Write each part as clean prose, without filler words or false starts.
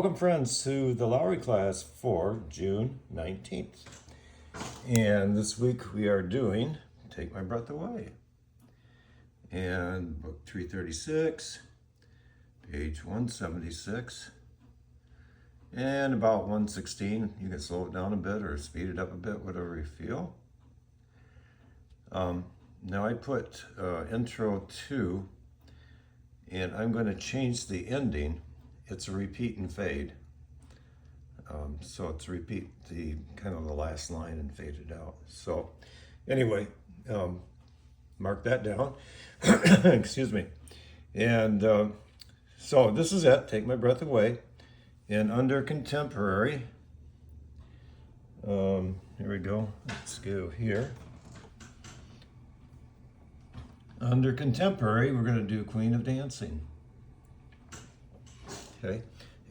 Welcome friends to the Lowrey class for June 19th. And this week we are doing Take My Breath Away. And book 336, page 176, and about 116. You can slow it down a bit or speed it up a bit, whatever you feel. Now I put intro 2, and I'm going to change the ending. It's a repeat and fade. So it's repeat the kind of the last line and fade it out. So anyway, mark that down. Excuse me. And so this is it, Take My Breath Away. And under contemporary, here we go. Let's go here. Under contemporary, we're going to do Queen of Dancing. Okay,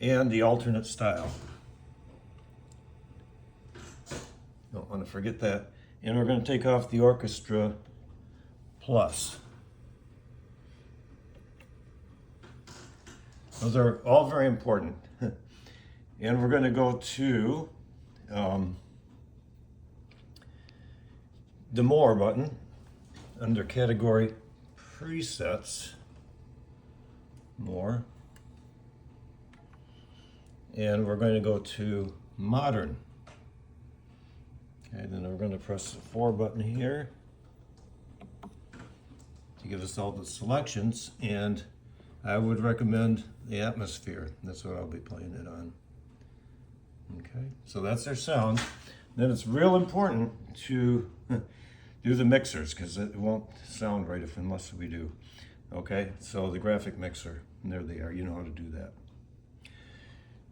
and the alternate style. Don't want to forget that. And we're going to take off the orchestra plus. Those are all very important. And we're going to go to the More button under category presets. More. And we're going to go to modern. Okay, then we're going to press the 4 button here to give us all the selections, and I would recommend the atmosphere. That's what I'll be playing it on. Okay, so that's our sound. Then it's real important to do the mixers, because it won't sound right unless we do. Okay, so the graphic mixer, and there they are. You know how to do that.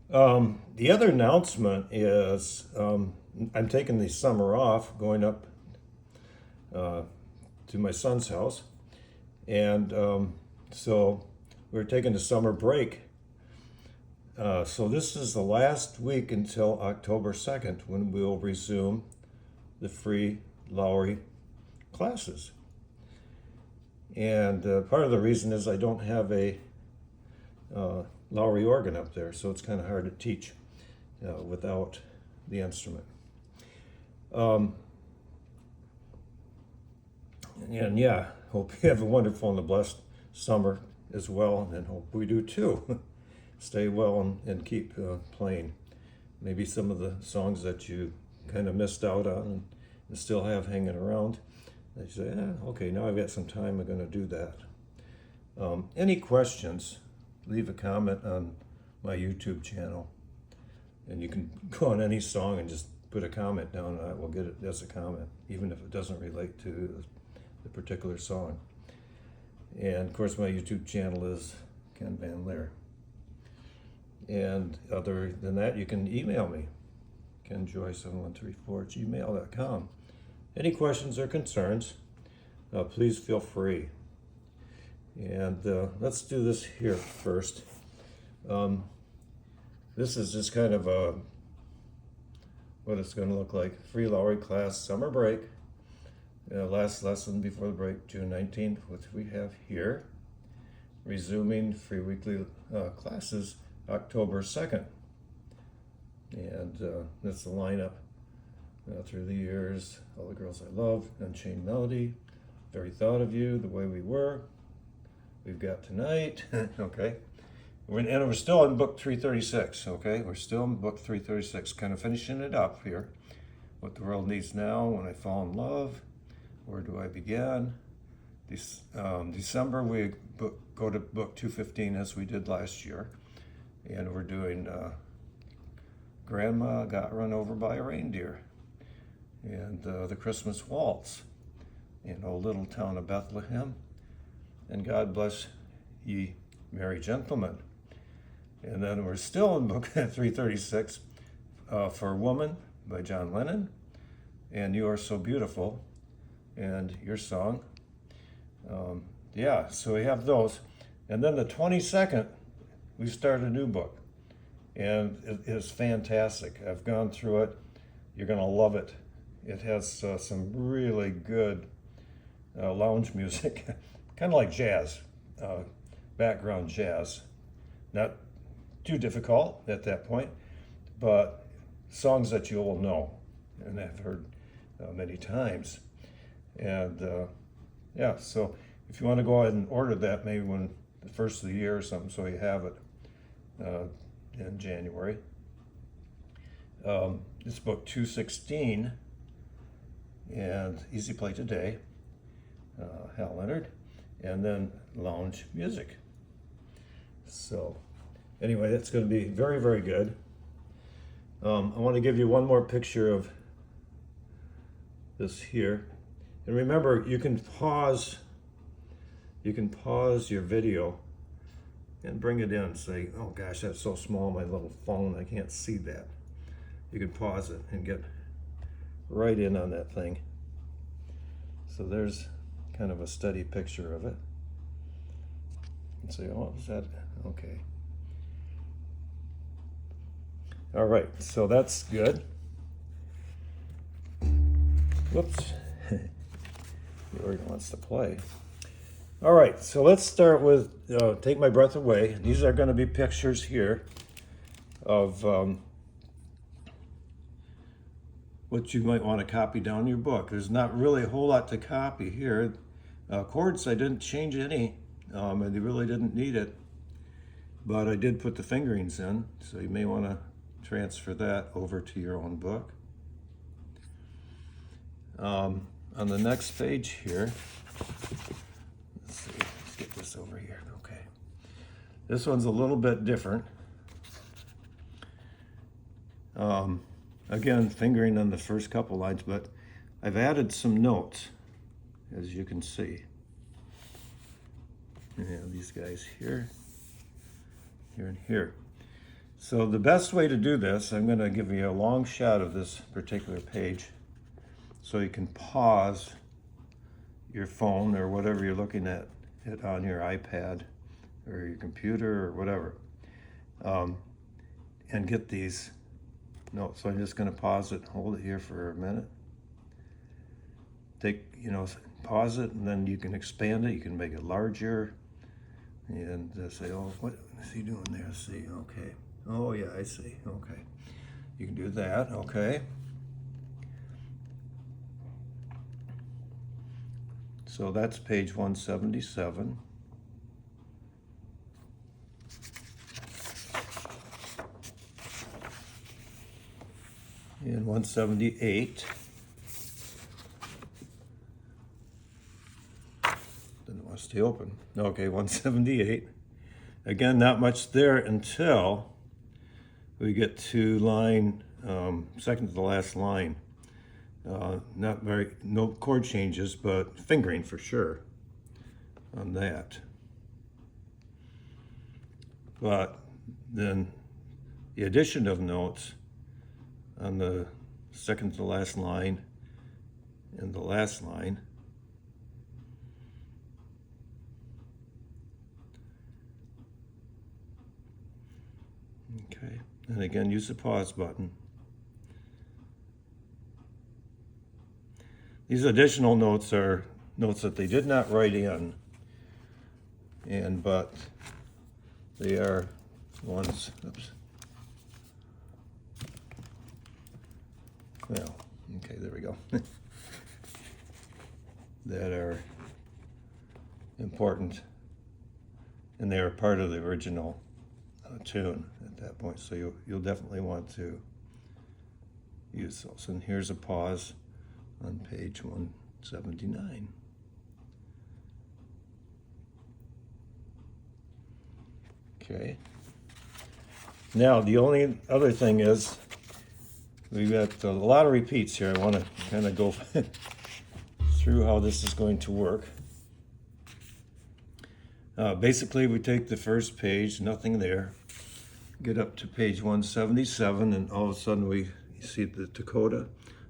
The other announcement is I'm taking the summer off, going up to my son's house, and so we're taking a summer break. So this is the last week until October 2nd, when we'll resume the free Lowrey classes. And part of the reason is I don't have a Lowrey organ up there, so it's kind of hard to teach without the instrument. And yeah, hope you have a wonderful and a blessed summer as well, and hope we do too. Stay well and keep playing. Maybe some of the songs that you kind of missed out on and still have hanging around, you say, okay, now I've got some time, I'm going to do that. Any questions? Leave a comment on my YouTube channel, and you can go on any song and just put a comment down, and I will get it as a comment, even if it doesn't relate to the particular song. And of course, my YouTube channel is Ken Van Leer. And other than that, you can email me, kenjoy7134@gmail.com. Any questions or concerns, please feel free. And let's do this here first. This is just kind of what it's going to look like. Free Lowrey class summer break. Last lesson before the break, June 19th, which we have here. Resuming free weekly classes October 2nd. And that's the lineup. Through the years, All the Girls I Love, Unchained Melody, Very Thought of You, The Way We Were. We've got Tonight, okay? And we're still in book 336, okay? We're still in book 336, kind of finishing it up here. What the World Needs Now, When I Fall in Love, Where Do I Begin? December, we go to book 215 as we did last year. And we're doing Grandma Got Run Over by a Reindeer. And the Christmas Waltz. And O Little Town of Bethlehem. And God Bless Ye Merry Gentlemen. And then we're still in book 336 for Woman by John Lennon, and You Are So Beautiful, and your song. Yeah, so we have those. And then the 22nd, we start a new book, and it is fantastic. I've gone through it. You're going to love it. It has some really good lounge music, kind of like jazz, background jazz. Not too difficult at that point, but songs that you will know and have heard many times. And yeah, so if you want to go ahead and order that, maybe when the first of the year or something, so you have it in January. It's book 216, and Easy Play Today, Hal Leonard, and then Lounge Music. So anyway, that's going to be very, very good. I want to give you one more picture of this here. And remember, you can pause your video and bring it in and say, oh gosh, that's so small, my little phone, I can't see that. You can pause it and get right in on that thing. So there's kind of a steady picture of it. And say, oh, is that, okay. All right, so that's good. Whoops, Lowrey wants to play. All right, so let's start with Take My Breath Away. These are going to be pictures here of what you might want to copy down your book. There's not really a whole lot to copy here. Chords, I didn't change any, and they really didn't need it. But I did put the fingerings in, so you may want to transfer that over to your own book. On the next page here, let's see, let's get this over here. Okay, this one's a little bit different. Again, fingering on the first couple lines, but I've added some notes, as you can see. Yeah, these guys here, here, and here. So the best way to do this, I'm going to give you a long shot of this particular page, so you can pause your phone or whatever you're looking at it on your iPad or your computer or whatever, and get these notes. So I'm just going to pause it, hold it here for a minute. Pause it, and then you can expand it. You can make it larger, and say, oh, what is he doing there? See, okay. Oh yeah, I see. Okay, you can do that. Okay. So that's page 177. And 178. Doesn't want to stay open. Okay, 178. Again, not much there until we get to line, second to the last line. No chord changes, but fingering for sure on that. But then the addition of notes on the second to the last line and the last line. Okay, and again, use the pause button. These additional notes are notes that they did not write in, but they are ones, oops. Well, okay, there we go. That are important, and they are part of the original tune at that point, so you'll definitely want to use those. And here's a pause on page 179. Okay. Now, the only other thing is we've got a lot of repeats here. I want to kind of go through how this is going to work. Basically, we take the first page, nothing there, get up to page 177, and all of a sudden we see the Dakota.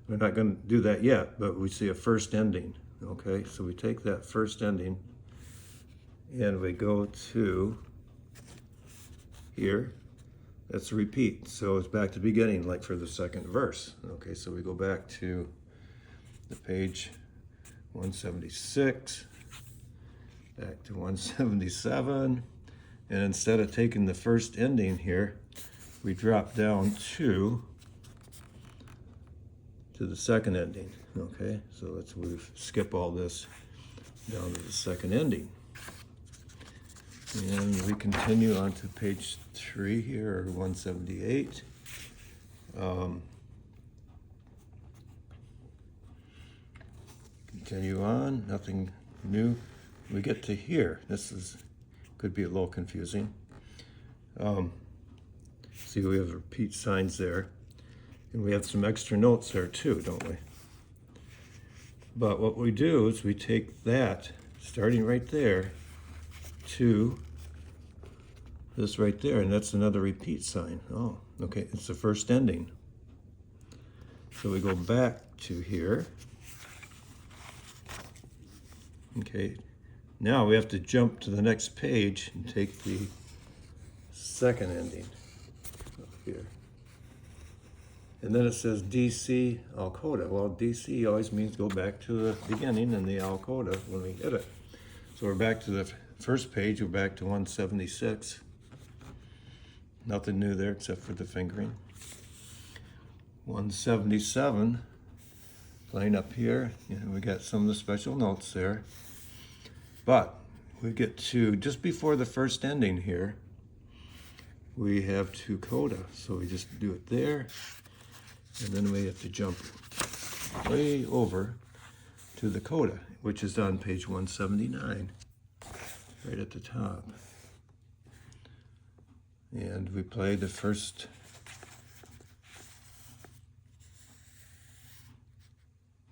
We're not going to do that yet, but we see a first ending. Okay, so we take that first ending and we go to here. That's a repeat, so it's back to the beginning, like for the second verse. Okay, so we go back to the page 176, back to 177, And instead of taking the first ending here, we drop down to the second ending. Okay, so let's skip all this down to the second ending. And we continue on to page 3 here, or 178. Continue on, nothing new. We get to here. This could be a little confusing. See, we have repeat signs there. And we have some extra notes there too, don't we? But what we do is we take that, starting right there, to this right there, and that's another repeat sign. Oh, okay, it's the first ending. So we go back to here. Okay, now we have to jump to the next page and take the second ending up here. And then it says DC al coda. Well, DC always means go back to the beginning and the al coda when we hit it. So we're back to the first page, we're back to 176. Nothing new there except for the fingering. 177, playing up here, and we got some of the special notes there. But we get to, just before the first ending here, we have 2 coda. So we just do it there, and then we have to jump way over to the coda, which is on page 179, right at the top. And we play the first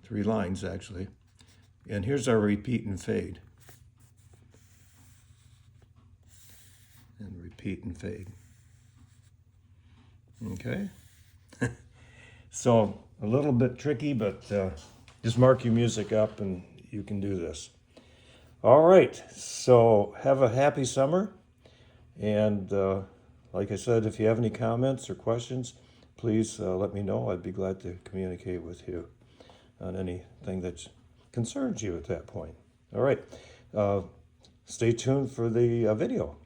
3 lines, actually. And here's our repeat and fade. And repeat and fade. Okay? So, a little bit tricky, but just mark your music up and you can do this. All right, so have a happy summer. And like I said, if you have any comments or questions, please let me know. I'd be glad to communicate with you on anything that concerns you at that point. All right, stay tuned for the video.